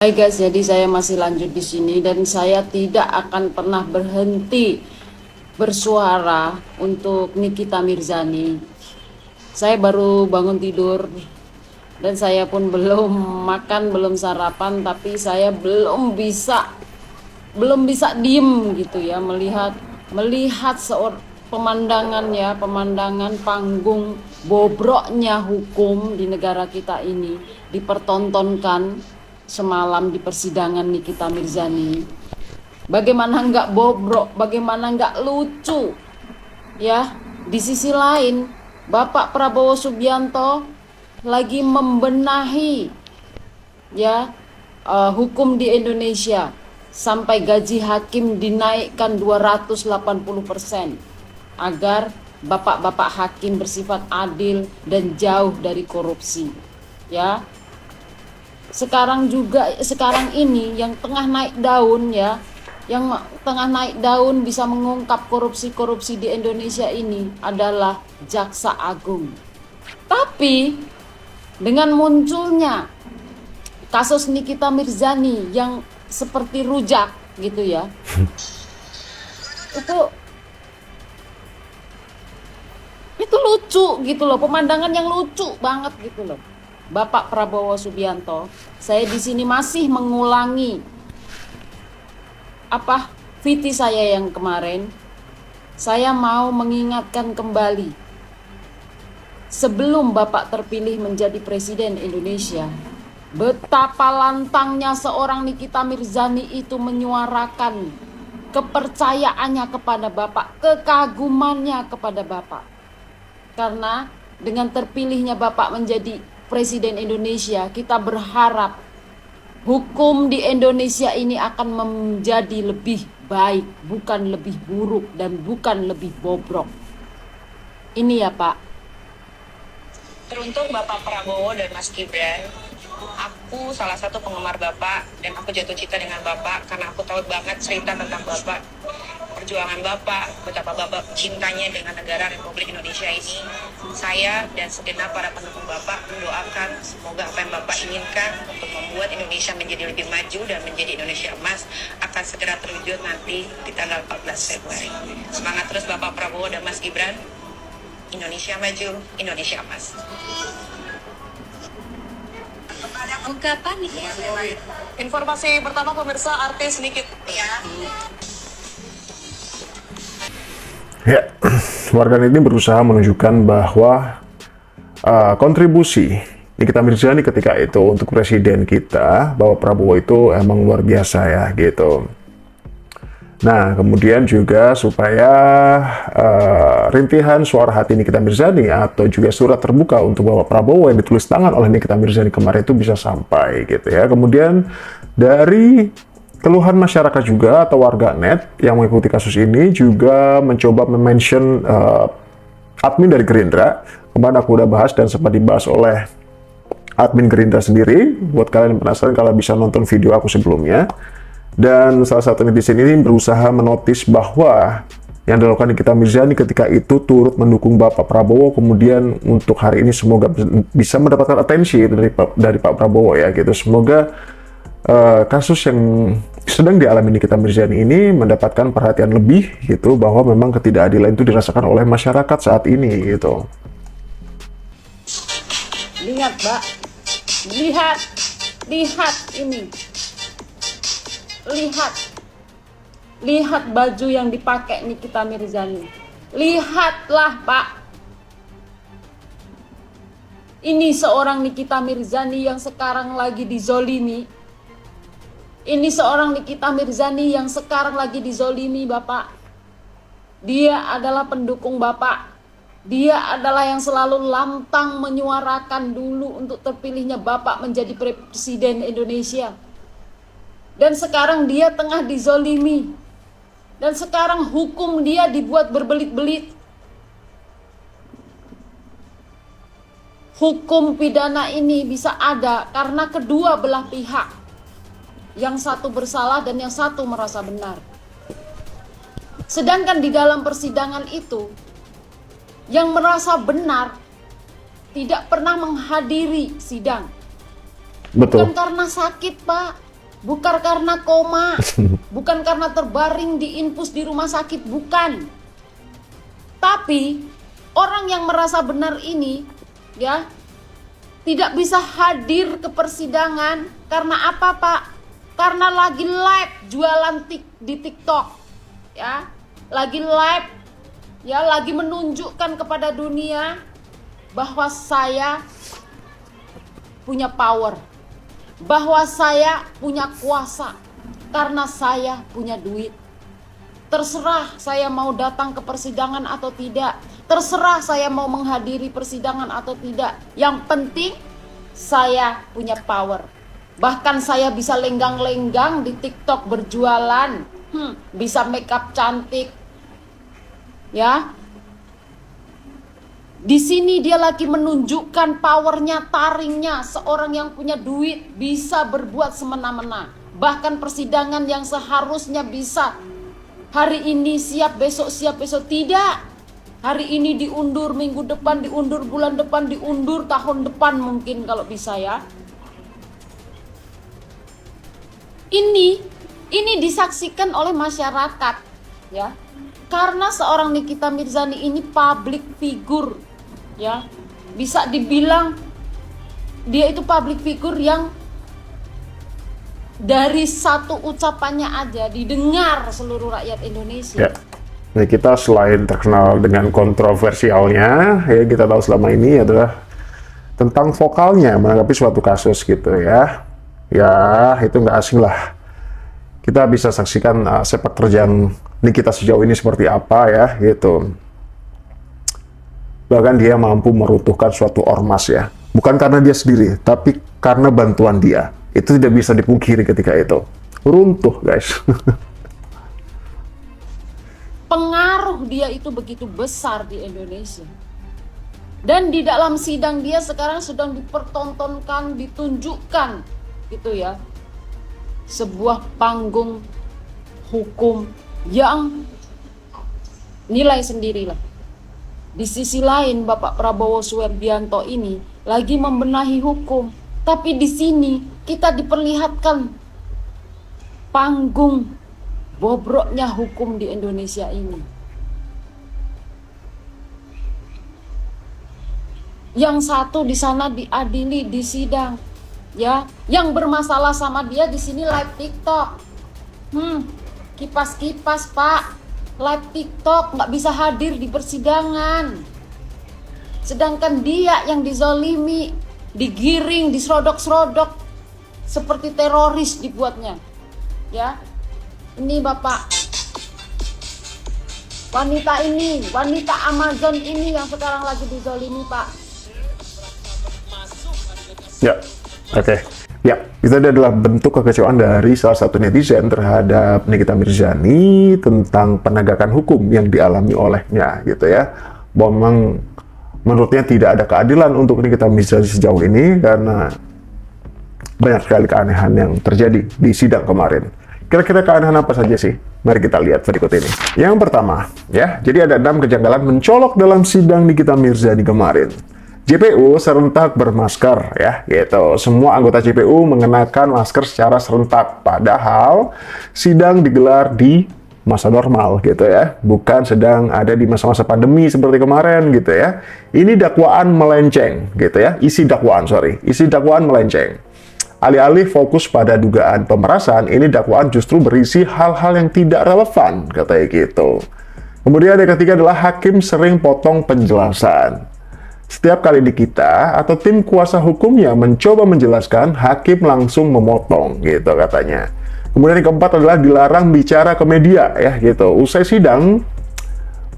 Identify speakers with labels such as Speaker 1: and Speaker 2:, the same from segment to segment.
Speaker 1: Hai guys, jadi saya masih lanjut di sini dan saya tidak akan pernah berhenti bersuara untuk Nikita Mirzani. Saya baru bangun tidur dan saya pun belum makan, belum sarapan, tapi saya belum bisa diem gitu ya, melihat pemandangan panggung bobroknya hukum di negara kita ini dipertontonkan semalam di persidangan Nikita Mirzani. Bagaimana nggak bobrok, bagaimana nggak lucu ya. Di sisi lain Bapak Prabowo Subianto lagi membenahi ya hukum di Indonesia sampai gaji hakim dinaikkan 280% agar bapak-bapak hakim bersifat adil dan jauh dari korupsi ya. Sekarang ini yang tengah naik daun ya, yang tengah naik daun bisa mengungkap korupsi-korupsi di Indonesia ini adalah Jaksa Agung. Tapi dengan munculnya kasus Nikita Mirzani yang seperti rujak gitu ya, itu lucu gitu loh, pemandangan yang lucu banget gitu loh. Bapak Prabowo Subianto, saya di sini masih mengulangi viti saya yang kemarin. Saya mau mengingatkan kembali, sebelum Bapak terpilih menjadi Presiden Indonesia, betapa lantangnya seorang Nikita Mirzani itu menyuarakan kepercayaannya kepada Bapak, kekagumannya kepada Bapak. Karena dengan terpilihnya Bapak menjadi Presiden Indonesia, kita berharap hukum di Indonesia ini akan menjadi lebih baik, bukan lebih buruk dan bukan lebih bobrok. Ini ya Pak.
Speaker 2: Teruntuk Bapak Prabowo dan Mas Gibran, aku salah satu penggemar Bapak dan aku jatuh cinta dengan Bapak karena aku tahu banget cerita tentang Bapak, perjuangan Bapak, betapa Bapak cintanya dengan negara Republik Indonesia ini. Saya dan segenap para pendukung Bapak mendoakan semoga apa yang Bapak inginkan untuk membuat Indonesia menjadi lebih maju dan menjadi Indonesia emas akan segera terwujud nanti di tanggal 14 Februari. Semangat terus Bapak Prabowo dan Mas Gibran. Indonesia maju, Indonesia emas.
Speaker 3: Ungkapan nih.
Speaker 2: Informasi pertama pemirsa, artis Nikita
Speaker 4: Ya, warganet ini berusaha menunjukkan bahwa kontribusi Nikita Mirzani ketika itu untuk presiden kita, bahwa Prabowo itu emang luar biasa ya gitu. Nah, kemudian juga supaya rintihan suara hati Nikita Mirzani atau juga surat terbuka untuk Bapak Prabowo yang ditulis tangan oleh Nikita Mirzani kemarin itu bisa sampai gitu ya. Kemudian dari keluhan masyarakat juga atau warganet yang mengikuti kasus ini juga mencoba mention admin dari Gerindra. Kemarin aku udah bahas dan sempat dibahas oleh admin Gerindra sendiri. Buat kalian yang penasaran, kalian bisa nonton video aku sebelumnya. Dan salah satu netizen ini berusaha menotis bahwa yang dilakukan Nikita Mirzani ketika itu turut mendukung Bapak Prabowo. Kemudian untuk hari ini semoga bisa mendapatkan atensi dari Pak Prabowo ya gitu. Semoga kasus yang sedang dialami Nikita Mirzani ini mendapatkan perhatian lebih gitu, bahwa memang ketidakadilan itu dirasakan oleh masyarakat saat ini gitu.
Speaker 1: Lihat Mbak, lihat ini, lihat baju yang dipakai Nikita Mirzani. Lihatlah Pak, ini seorang Nikita Mirzani yang sekarang lagi dizolimi. Ini seorang Nikita Mirzani yang sekarang lagi dizolimi Bapak. Dia adalah pendukung Bapak. Dia adalah yang selalu lantang menyuarakan dulu untuk terpilihnya Bapak menjadi Presiden Indonesia. Dan sekarang dia tengah dizolimi. Dan sekarang hukum dia dibuat berbelit-belit. Hukum pidana ini bisa ada karena kedua belah pihak. Yang satu bersalah dan yang satu merasa benar. Sedangkan di dalam persidangan itu, yang merasa benar tidak pernah menghadiri sidang.
Speaker 4: Betul.
Speaker 1: Bukan karena sakit, Pak. bukan karena koma, bukan karena terbaring di infus di rumah sakit, bukan. Tapi orang yang merasa benar ini ya tidak bisa hadir ke persidangan karena apa, Pak? Karena lagi live jualan di TikTok. Ya, lagi live ya, lagi menunjukkan kepada dunia bahwa saya punya power, bahwa saya punya kuasa karena saya punya duit. Terserah saya mau datang ke persidangan atau tidak, terserah saya mau menghadiri persidangan atau tidak. Yang penting saya punya power. Bahkan saya bisa lenggang-lenggang di TikTok berjualan, bisa makeup cantik, ya. Di sini dia lagi menunjukkan powernya, taringnya. Seorang yang punya duit bisa berbuat semena-mena. Bahkan persidangan yang seharusnya bisa hari ini siap besok, tidak. Hari ini diundur, minggu depan diundur, bulan depan diundur, tahun depan mungkin kalau bisa ya. Ini disaksikan oleh masyarakat ya. Karena seorang Nikita Mirzani ini public figure ya. Bisa dibilang dia itu public figure yang dari satu ucapannya aja didengar seluruh rakyat Indonesia.
Speaker 4: Ya. Nah, kita selain terkenal dengan kontroversialnya, ya kita tahu selama ini adalah tentang vokalnya menanggapi suatu kasus gitu ya. Ya, itu nggak asing lah. Kita bisa saksikan sepak terjang Nikita sejauh ini seperti apa ya, gitu. Bahkan dia mampu meruntuhkan suatu ormas ya. Bukan karena dia sendiri, tapi karena bantuan dia. Itu tidak bisa dipungkiri ketika itu. Runtuh, guys.
Speaker 1: Pengaruh dia itu begitu besar di Indonesia. Dan di dalam sidang dia sekarang sedang dipertontonkan, ditunjukkan gitu ya. Sebuah panggung hukum yang nilai sendirilah. Di sisi lain Bapak Prabowo Subianto ini lagi membenahi hukum. Tapi di sini kita diperlihatkan panggung bobroknya hukum di Indonesia ini. Yang satu di sana diadili di sidang, ya. Yang bermasalah sama dia di sini live TikTok. Kipas-kipas Pak, live TikTok nggak bisa hadir di persidangan. Sedangkan dia yang dizolimi, digiring, diserodok-serodok seperti teroris dibuatnya, ya. Ini Bapak, wanita Amazon ini yang sekarang lagi dizolimi Pak.
Speaker 4: Ya, oke. Ya, itu adalah bentuk kekecewaan dari salah satu netizen terhadap Nikita Mirzani tentang penegakan hukum yang dialami olehnya, gitu ya. Bahwa memang menurutnya tidak ada keadilan untuk Nikita Mirzani sejauh ini karena banyak sekali keanehan yang terjadi di sidang kemarin. Kira-kira keanehan apa saja sih? Mari kita lihat berikut ini. Yang pertama, ya, jadi ada 6 kejanggalan mencolok dalam sidang Nikita Mirzani kemarin. JPU serentak bermasker, ya, gitu. Semua anggota JPU mengenakan masker secara serentak, padahal sidang digelar di masa normal, gitu ya. Bukan sedang ada di masa-masa pandemi seperti kemarin, gitu ya. Ini dakwaan melenceng, gitu ya. Isi dakwaan melenceng. Alih-alih fokus pada dugaan pemerasan, ini dakwaan justru berisi hal-hal yang tidak relevan, katanya gitu. Kemudian yang ketiga adalah hakim sering potong penjelasan. Setiap kali Nikita atau tim kuasa hukumnya mencoba menjelaskan, hakim langsung memotong, gitu katanya. Kemudian yang keempat adalah dilarang bicara ke media, ya gitu. Usai sidang,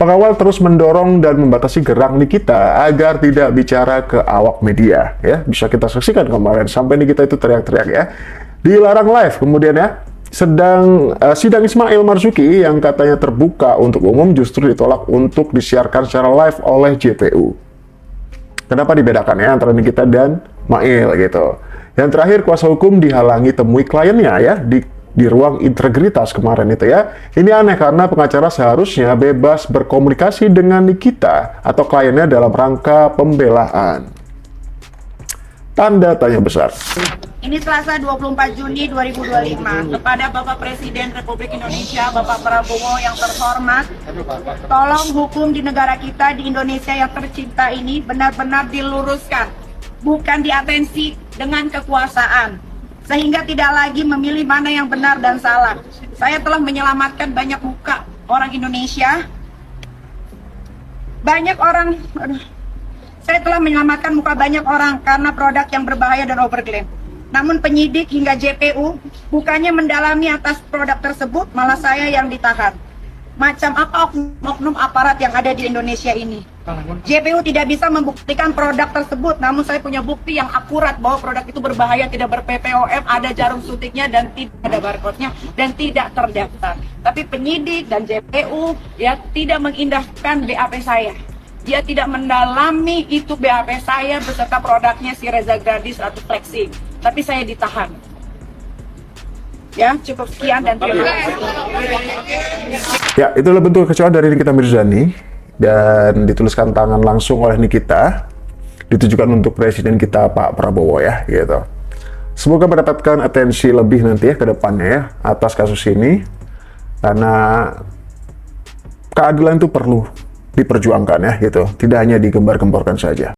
Speaker 4: pengawal terus mendorong dan membatasi gerak Nikita agar tidak bicara ke awak media, ya. Bisa kita saksikan kemarin sampai Nikita itu teriak-teriak, ya. Dilarang live kemudian, ya. Sidang Ismail Marzuki yang katanya terbuka untuk umum justru ditolak untuk disiarkan secara live oleh JPU. Kenapa dibedakan ya antara Nikita dan Mail gitu. Yang terakhir, kuasa hukum dihalangi temui kliennya ya di ruang integritas kemarin itu ya. Ini aneh karena pengacara seharusnya bebas berkomunikasi dengan Nikita atau kliennya dalam rangka pembelaan. tanda tanya besar.
Speaker 5: Ini Selasa 24 Juni 2025. Kepada Bapak Presiden Republik Indonesia, Bapak Prabowo yang terhormat, tolong hukum di negara kita, di Indonesia yang tercinta ini benar-benar diluruskan, bukan diatensi dengan kekuasaan, sehingga tidak lagi memilih mana yang benar dan salah. Saya telah menyelamatkan banyak muka orang Indonesia, saya telah menyelamatkan muka banyak orang karena produk yang berbahaya dan overklaim. Namun penyidik hingga JPU bukannya mendalami atas produk tersebut, malah saya yang ditahan. Macam apa oknum aparat yang ada di Indonesia ini? JPU tidak bisa membuktikan produk tersebut, namun saya punya bukti yang akurat bahwa produk itu berbahaya, tidak ber-PPOM, ada jarum suntiknya dan tidak ada barcode-nya dan tidak terdaftar. Tapi penyidik dan JPU ya tidak mengindahkan BAP saya. Dia tidak mendalami itu BAP saya beserta produknya si Reza Gradis atau Flexi. Tapi saya ditahan. Ya, cukup sekian dan terima kasih.
Speaker 4: Ya, itulah bentuk kekecewaan dari Nikita Mirzani dan dituliskan tangan langsung oleh Nikita, ditujukan untuk presiden kita Pak Prabowo ya, gitu. Semoga mendapatkan atensi lebih nanti ya ke depannya ya atas kasus ini, karena keadilan itu perlu diperjuangkan ya, gitu. Tidak hanya digembar-gemborkan saja.